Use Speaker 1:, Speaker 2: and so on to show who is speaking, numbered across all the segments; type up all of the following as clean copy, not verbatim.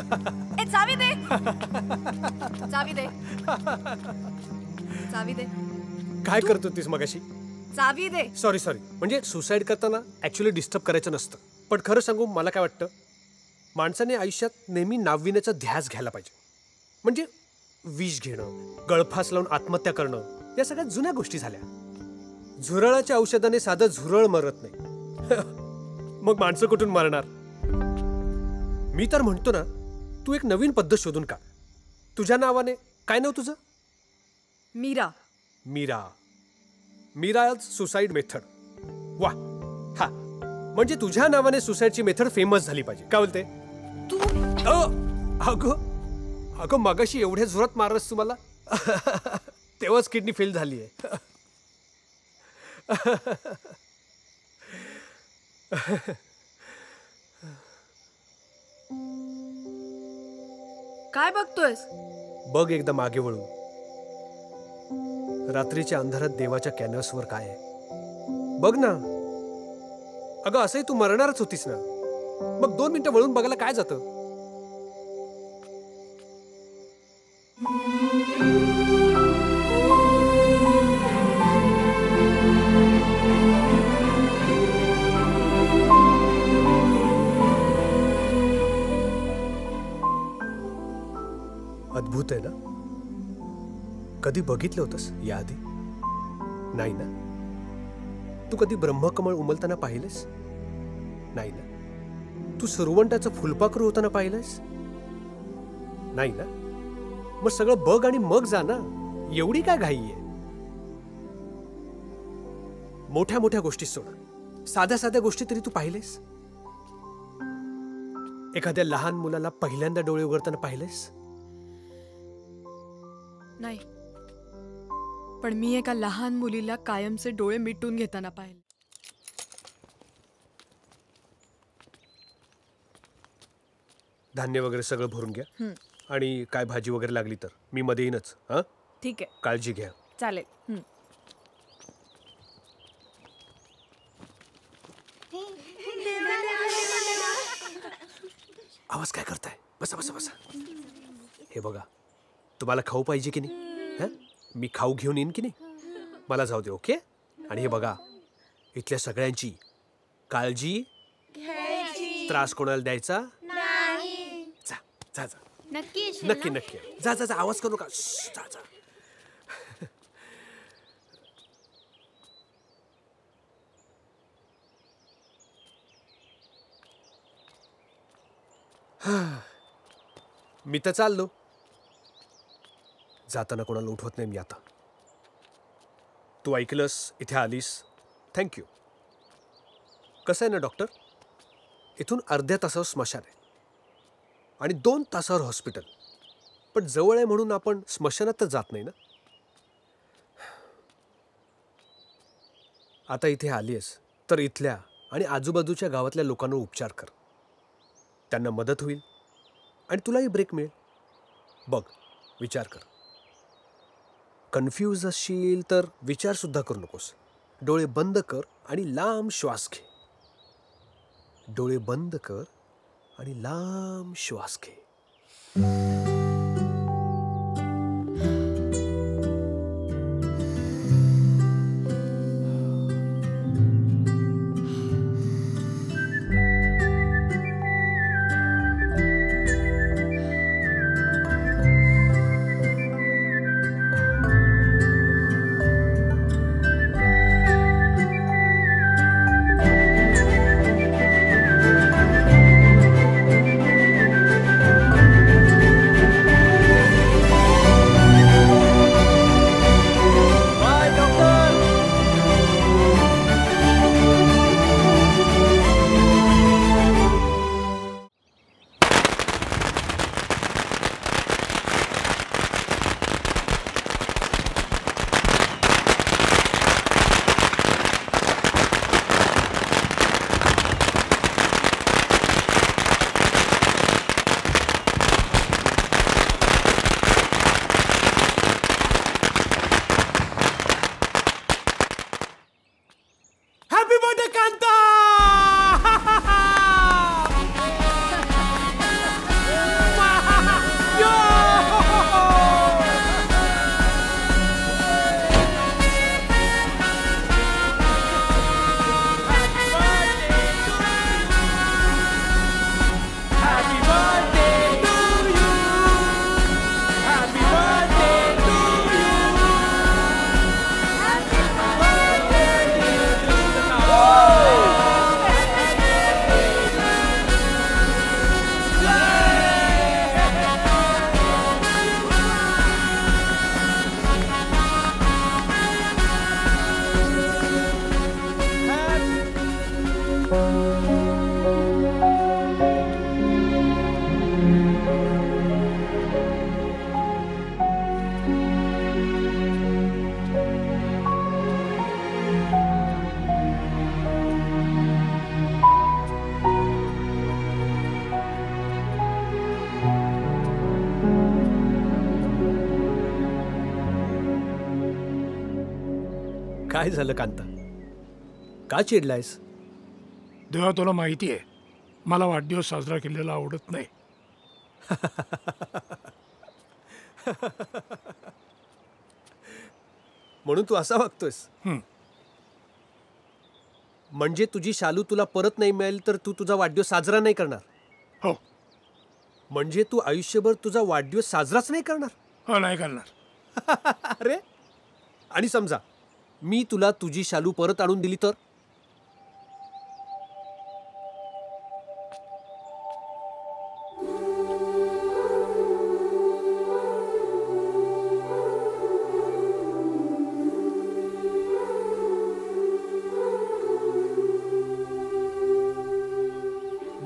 Speaker 1: ए चावी दे. चावी दे. चावी दे.
Speaker 2: काय करत होतीस मगाशी?
Speaker 1: चावी दे.
Speaker 2: सॉरी म्हणजे सुसाईड करताना ऍक्च्युअली डिस्टर्ब करायचं नसतं. पण खरं सांगू मला काय वाटतं, माणसाने आयुष्यात नेहमी नाविन्याचा ध्यास घ्यायला पाहिजे. म्हणजे विष घेणं, गळफास लावून आत्महत्या करणं या सगळ्या जुन्या गोष्टी झाल्या. झुरळाच्या औषधाने साधं झुरळ मरत नाही. मग माणसं कुठून मरणार? मी तर म्हणतो ना, तू एक नवीन पद्धत शोधून काढ. तुझ्या नावाने काय नाव तुझं?
Speaker 1: मीरा.
Speaker 2: मीरा. मीराज सुसाईड मेथड. वा. हा म्हणजे तुझ्या नावाने सुसाईडची मेथड फेमस झाली पाहिजे. काय बोलते
Speaker 1: तू?
Speaker 2: अगं मगाशी एवढ्या जोरात मारलंस तू मला. तेव्हाच किडनी फेल झाली आहे.
Speaker 1: काय बघतोयस?
Speaker 2: बघ एकदा मागे वळून. रात्रीच्या अंधारात देवाच्या कॅनव्हासवर काय आहे बघ ना. अगं असंही तू मरणारच होतीस ना, मग 2 मिनिटं वळून बघायला काय जातं? अद्भुत आहे ना. कधी बघितलं होतंस याआधी? नाही ना. तू कधी ब्रह्मकमळ उमलताना पाहिलेस? नाही ना. तू सुरवंटाचं फुलपाखरू होताना पाहिलंस? नाही ना. मग सगळं बघ आणि मग जा ना. एवढी काय घाई आहे? मोठ्या मोठ्या गोष्टी सोड, साध्या साध्या गोष्टी तरी तू पाहिलेस? एखाद्या लहान मुलाला पहिल्यांदा डोळे उघडताना पाहिलेस?
Speaker 1: नाही, पण मी एका लहान मुलीला कायमचे डोळे मिटून घेताना पाहिले.
Speaker 2: धान्य वगैरे सगळं भरून घ्या. आणि काय भाजी वगैरे लागली तर मी मध्ये येईनच. हा
Speaker 1: ठीक आहे.
Speaker 2: काळजी घ्या.
Speaker 1: चालेल.
Speaker 2: आवाज काय करताय? बसा बसा बसा. हे बघा, तुम्हाला खाऊ पाहिजे की नाही? मी खाऊ घेऊन येईन की नाही? मला जाऊ दे. ओके. आणि हे बघा, इथल्या सगळ्यांची काळजी घ्यायची, त्रास कोणाला द्यायचा नाही. जा जा जा. नक्की नक्की नक्की. जा जा जा. आवाज करू नका. जा जा. मी तर चाललो. जाताना कोणाला उठवत नाही मी आता. तू ऐकलंस, इथे आलीस, थँक्यू. कसं आहे ना डॉक्टर, इथून अर्ध्या तासावर स्मशान आहे आणि 2 तासावर हॉस्पिटल. पण जवळ आहे म्हणून आपण स्मशानात तर जात नाही ना. आता इथे आलीस तर इथल्या आणि आजूबाजूच्या गावातल्या लोकांवर उपचार कर. त्यांना मदत होईल आणि तुलाही ब्रेक मिळेल. बघ, विचार कर. कन्फ्यूज असशील तर विचार सुद्धा करू नकोस. डोळे बंद कर आणि लांब श्वास घे. डोळे बंद कर आणि लांब श्वास घे. काय झालं कांता? का चिडलायस?
Speaker 3: देवा, तुला माहिती आहे मला वाढदिवस साजरा केलेला आवडत नाही.
Speaker 2: म्हणून तू असा वागतोयस? म्हणजे तुझी शालू तुला परत नाही मिळेल तर तू तुझा वाढदिवस साजरा नाही करणार?
Speaker 3: हो.
Speaker 2: म्हणजे तू आयुष्यभर तुझा वाढदिवस साजराच नाही करणार?
Speaker 3: हो, नाही करणार.
Speaker 2: अरे, आणि समजा मी तुला तुझी शालू परत आणून दिली तर?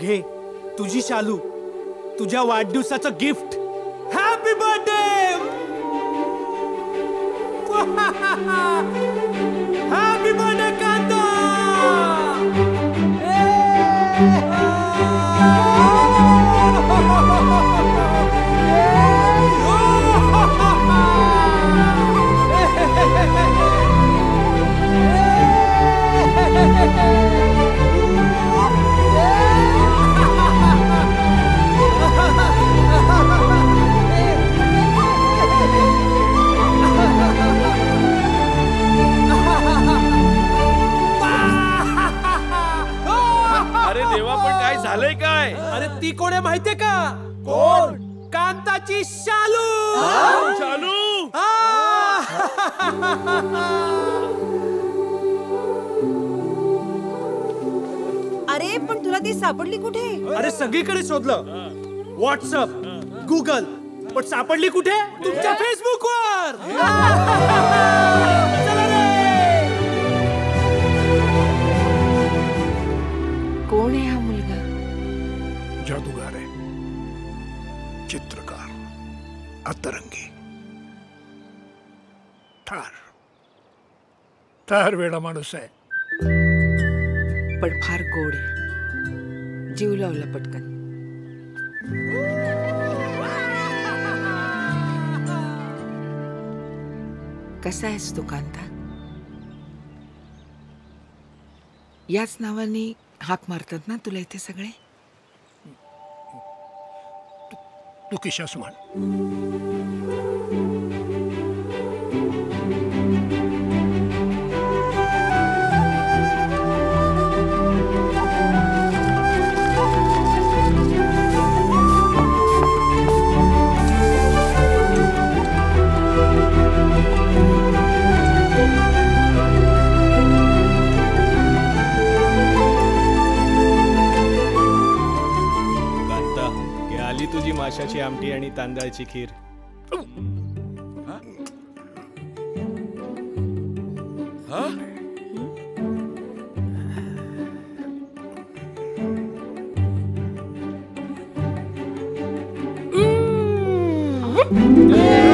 Speaker 2: घे तुझी शालू, तुझ्या वाढदिवसाचं gift. Happy birthday! Happy birthday Kanta!
Speaker 4: अरे देवा, पण काय झालंय काय?
Speaker 2: अरे ती कोण आहे माहितीये का? कोण? कांताची शालू.
Speaker 4: चालू.
Speaker 5: अरे पण तुला ती सापडली कुठे?
Speaker 2: अरे सगळीकडे शोधलं, व्हॉट्सअप, गुगल, पण सापडली कुठे? तुमच्या फेसबुकवर. चला रे.
Speaker 5: कोण आहे हा मुलगा?
Speaker 3: जादूगार आहे, चित्रकार, अतरंगी, ठार वेडा माणूस आहे.
Speaker 5: पण फार गोड आहे. जीव लावला पटकन. कसा आहेस तू कांता? याच नावाने हाक मारतात ना तुला इथे सगळे?
Speaker 3: तू किशास म्हण.
Speaker 4: कांता, हे आली तुझी माशाची आमटी आणि तांदळाची खीर.
Speaker 3: ए